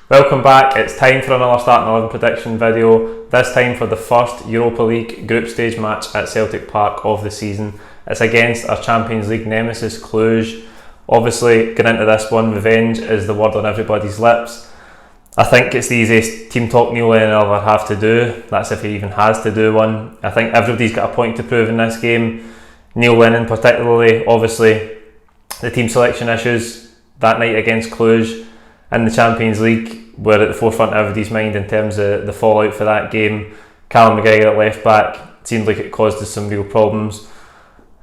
Welcome back, it's time for another starting 11 prediction video, this time for the first Europa League group stage match at Celtic Park of the season. It's against our Champions League nemesis Cluj. Obviously, getting into this one, revenge is the word on everybody's lips. I think it's the easiest team talk Neil Lennon will ever have to do, that's if he even has to do one. I think everybody's got a point to prove in this game, Neil Lennon particularly. Obviously, the team selection issues that night against Cluj in the Champions League were at the forefront of everybody's mind in terms of the fallout for that game. Callum McGregor at left back seemed like it caused us some real problems.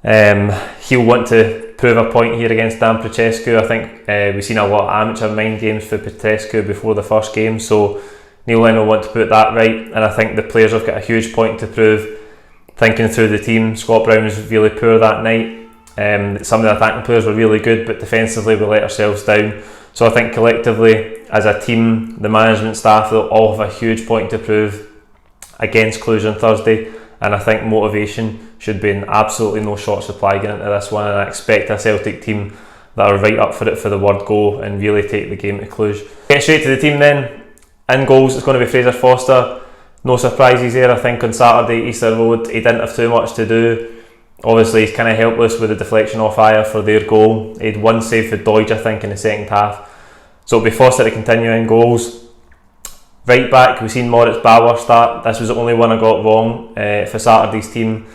He'll want to prove a point here against Dan Petrescu. I think we've seen a lot of amateur mind games for Petrescu before the first game, so Neil Lennon will want to put that right, and I think the players have got a huge point to prove. Thinking through the team, Scott Brown was really poor that night. Some of the attacking players were really good, but defensively we let ourselves down. So I think collectively, as a team, the management staff, they'll all have a huge point to prove against Cluj on Thursday, and I think motivation should be in absolutely no short supply going into this one, and I expect a Celtic team that are right up for it for the word go and really take the game to Cluj. Get straight to the team then. In goals, it's going to be Fraser Foster. No surprises there. I think on Saturday, Easter Road, he didn't have too much to do. Obviously, he's kind of helpless with the deflection off Ayer for their goal. He had one save for Deutsch, I think, in the second half. So it'll be Foster to continue in goals. Right back, we've seen Moritz Bauer start. This was the only one I got wrong for Saturday's team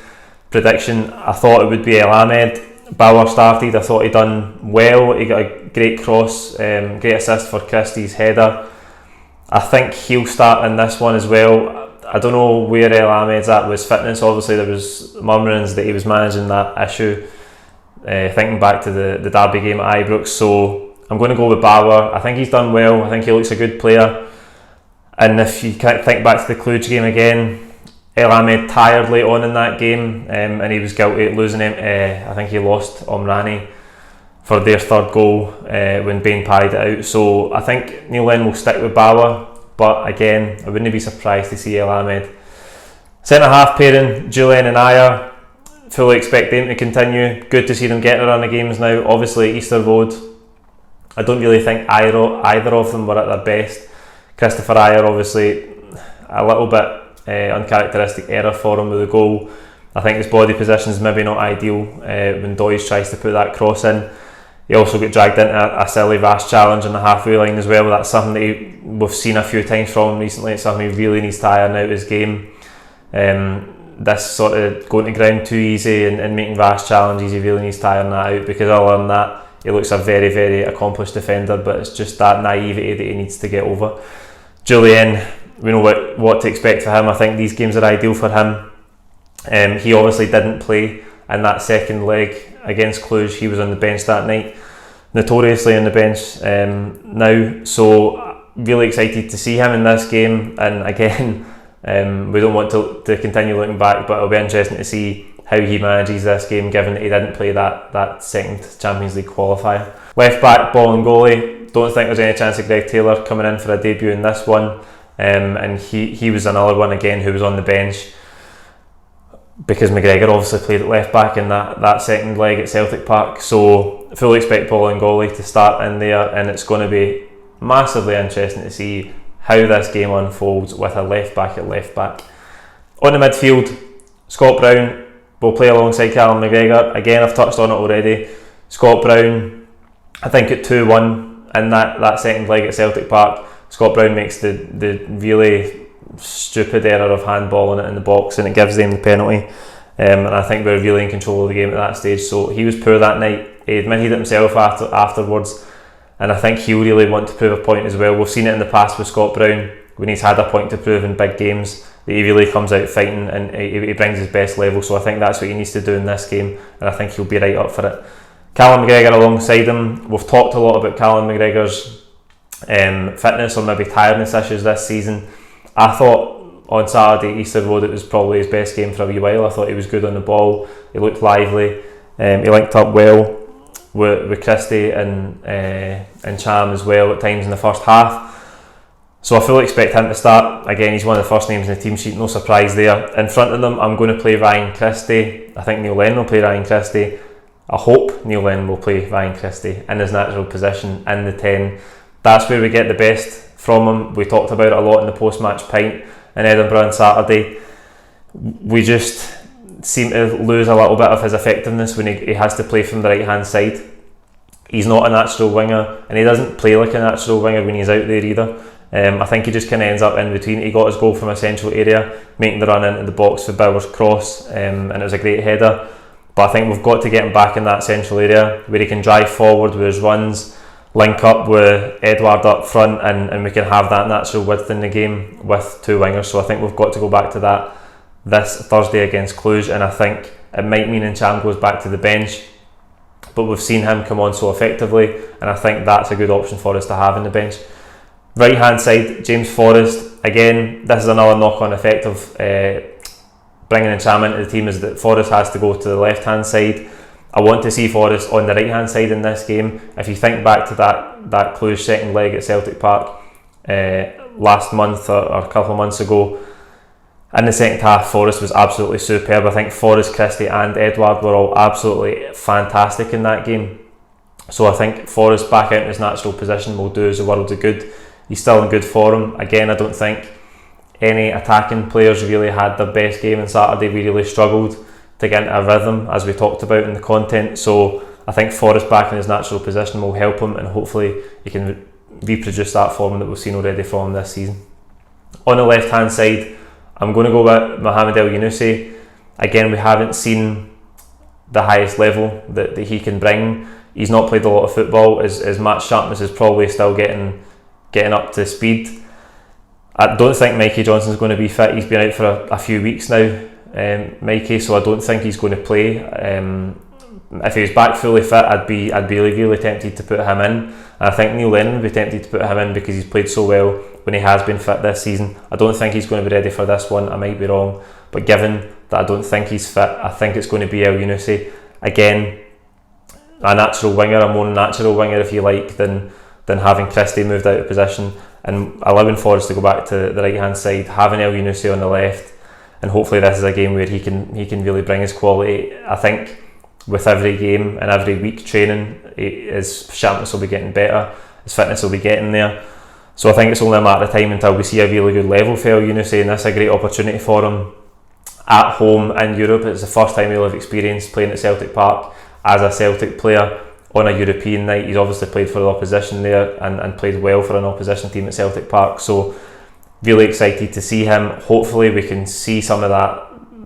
prediction. I thought it would be El Ahmed. Bauer started. I thought he'd done well. He got a great cross, great assist for Christie's header. I think he'll start in this one as well. I don't know where El Ahmed's at with his fitness. Obviously there was murmurings that he was managing that issue, thinking back to the derby game at Ibrox, so I'm going to go with Bauer. I think he's done well, I think he looks a good player, and if you can't think back to the Cluj game again, El Ahmed tired late on in that game, and he was guilty at losing him. I think he lost Omrani for their third goal when Bain parried it out, so I think Neil Lennon will stick with Bauer. But again, I wouldn't be surprised to see El Ahmed. Centre half pairing, Julian and Ayer. Fully expect them to continue. Good to see them getting around the games now. Obviously, Easter Road, I don't really think either of them were at their best. Christopher Ayer, obviously, a little bit uncharacteristic error for him with the goal. I think his body position is maybe not ideal when Deutsch tries to put that cross in. He also got dragged into a silly rash challenge on the halfway line as well. That's something that we've seen a few times from him recently. It's something he really needs to iron out his game. This sort of going to ground too easy and making rash challenges, he really needs to iron that out, because other than that, he looks a very, very accomplished defender, but it's just that naivety that he needs to get over. Julian, we know what to expect for him. I think these games are ideal for him. He obviously didn't play in that second leg against Cluj. He was on the bench that night, notoriously on the bench now, so really excited to see him in this game. And again, we don't want to continue looking back, but it'll be interesting to see how he manages this game, given that he didn't play that second Champions League qualifier. Left back, Bolingoli, don't think there's any chance of Greg Taylor coming in for a debut in this one, and he was another one again who was on the bench, because McGregor obviously played at left back in that second leg at Celtic Park. So fully expect Bolingoli to start in there, and it's going to be massively interesting to see how this game unfolds with a left back at left back. On the midfield, Scott Brown will play alongside Callum McGregor. Again, I've touched on it already. Scott Brown, I think at 2-1 in that second leg at Celtic Park, Scott Brown makes the really stupid error of handballing it in the box, and it gives them the penalty, and I think we're really in control of the game at that stage. So he was poor that night. He admitted it himself afterwards, and I think he'll really want to prove a point as well. We've seen it in the past with Scott Brown when he's had a point to prove in big games, that he really comes out fighting and he brings his best level. So I think that's what he needs to do in this game, and I think he'll be right up for it. Callum McGregor alongside him. We've talked a lot about Callum McGregor's fitness or maybe tiredness issues this season. I thought on Saturday, Easter Road, it was probably his best game for a wee while. I thought he was good on the ball, he looked lively, he linked up well with Christie and Cham as well at times in the first half. So I fully expect him to start. Again, he's one of the first names in the team sheet, no surprise there. In front of them, I'm going to play Ryan Christie. I think Neil Lennon will play Ryan Christie. I hope Neil Lennon will play Ryan Christie in his natural position in the 10. That's where we get the best from him. We talked about it a lot in the post-match pint in Edinburgh on Saturday. We just seem to lose a little bit of his effectiveness when he has to play from the right hand side. He's not a natural winger, and he doesn't play like a natural winger when he's out there either. I think he just kind of ends up in between. He got his goal from a central area, making the run into the box for Bauer's cross, and it was a great header. But I think we've got to get him back in that central area where he can drive forward with his runs, link up with Edouard up front, and we can have that natural width in the game with two wingers. So I think we've got to go back to that this Thursday against Cluj, and I think it might mean Encham goes back to the bench, but we've seen him come on so effectively, and I think that's a good option for us to have in the bench. Right hand side, James Forrest. Again, this is another knock-on effect of bringing Encham into the team, is that Forrest has to go to the left hand side. I want to see Forrest on the right hand side in this game. If you think back to that Cluj second leg at Celtic Park last month or a couple of months ago, in the second half, Forrest was absolutely superb. I think Forrest, Christie and Edouard were all absolutely fantastic in that game. So I think Forrest back out in his natural position will do us a world of good. He's still in good form. Again, I don't think any attacking players really had their best game on Saturday. We really struggled to get into a rhythm, as we talked about in the content. So I think Forrest back in his natural position will help him, and hopefully he can reproduce that form that we've seen already from him this season. On the left hand side, I'm going to go with Mohamed El-Yunusi. Again, we haven't seen the highest level that he can bring. He's not played a lot of football. His match sharpness is probably still getting up to speed. I don't think Mikey Johnson's going to be fit. He's been out for a few weeks now, Mikey, so I don't think he's going to play. If he was back fully fit, I'd be really tempted to put him in. And I think Neil Lennon would be tempted to put him in because he's played so well when he has been fit this season. I don't think he's going to be ready for this one. I might be wrong, but given that I don't think he's fit, I think it's going to be El-Yunusi. Again, a natural winger, a more natural winger if you like, than having Christie moved out of position, and allowing Forrest to go back to the right hand side, having El-Yunusi on the left, and hopefully this is a game where he can really bring his quality. I think with every game and every week training, his sharpness will be getting better, his fitness will be getting there. So I think it's only a matter of time until we see a really good level for El-Yunusi, and that's a great opportunity for him at home in Europe. It's the first time he'll have experienced playing at Celtic Park as a Celtic player on a European night. He's obviously played for the opposition there and played well for an opposition team at Celtic Park, so really excited to see him. Hopefully we can see some of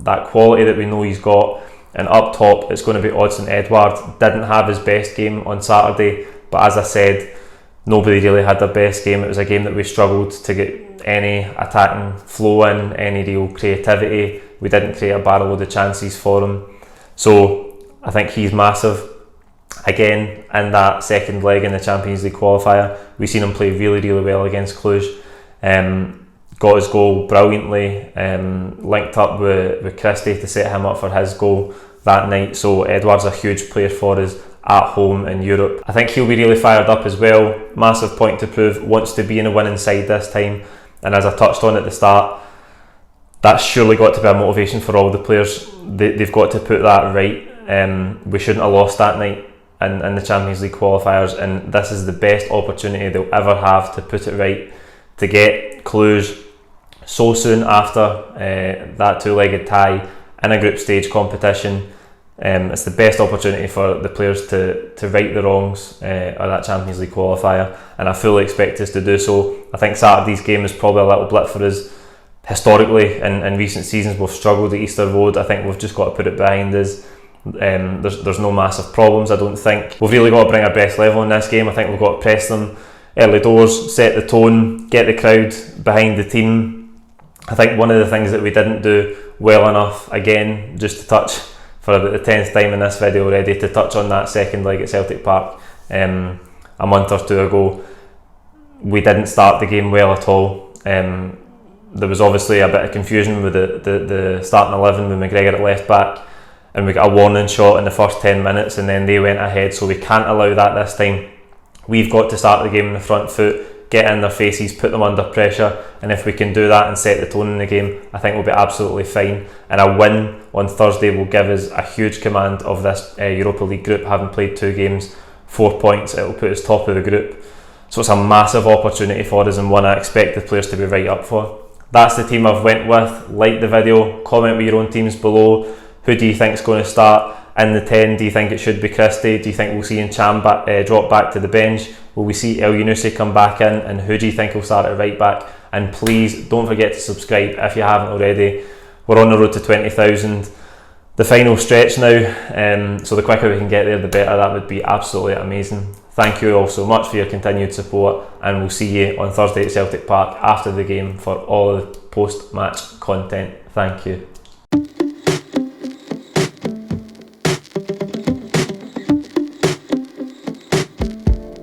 that quality that we know he's got. And up top, it's going to be Odsonne Edouard. Didn't have his best game on Saturday, but as I said, nobody really had their best game. It was a game that we struggled to get any attacking flow in, any real creativity. We didn't create a barrel load of chances for him. So I think he's massive. Again, in that second leg in the Champions League qualifier, we've seen him play really well against Cluj. Got his goal brilliantly, linked up with Christie to set him up for his goal that night. So Edouard's a huge player for us at home in Europe. I think he'll be really fired up as well. Massive point to prove, wants to be in a winning side this time. And as I touched on at the start, that's surely got to be a motivation for all the players. They've got to put that right. We shouldn't have lost that night in the Champions League qualifiers, and this is the best opportunity they'll ever have to put it right, to get Cluj so soon after that two-legged tie in a group stage competition. It's the best opportunity for the players to right the wrongs of that Champions League qualifier, and I fully expect us to do so. I think Saturday's game is probably a little blip for us. Historically, in recent seasons, we've struggled at Easter Road. I think we've just got to put it behind us. There's no massive problems, I don't think. We've really got to bring our best level in this game. I think we've got to press them early doors, set the tone, get the crowd behind the team. I think one of the things that we didn't do well enough, again, just to touch for about the 10th time in this video already, to touch on that second leg at Celtic Park a month or two ago, we didn't start the game well at all. There was obviously a bit of confusion with the starting 11 with McGregor at left back, and we got a warning shot in the first 10 minutes and then they went ahead, so we can't allow that this time. We've got to start the game on the front foot, get in their faces, put them under pressure, and if we can do that and set the tone in the game, I think we'll be absolutely fine. And a win on Thursday will give us a huge command of this Europa League group, having played 2 games, 4 points. It will put us top of the group. So it's a massive opportunity for us and one I expect the players to be right up for. That's the team I've went with. Like the video, comment with your own teams below. Who do you think is going to start in the 10? Do you think it should be Christie? Do you think we'll see Ncham drop back to the bench? Will we see El Yunusi come back in? And who do you think will start at right back? And please don't forget to subscribe if you haven't already. We're on the road to 20,000. The final stretch now, so the quicker we can get there the better. That would be absolutely amazing. Thank you all so much for your continued support, and we'll see you on Thursday at Celtic Park after the game for all the post-match content. Thank you.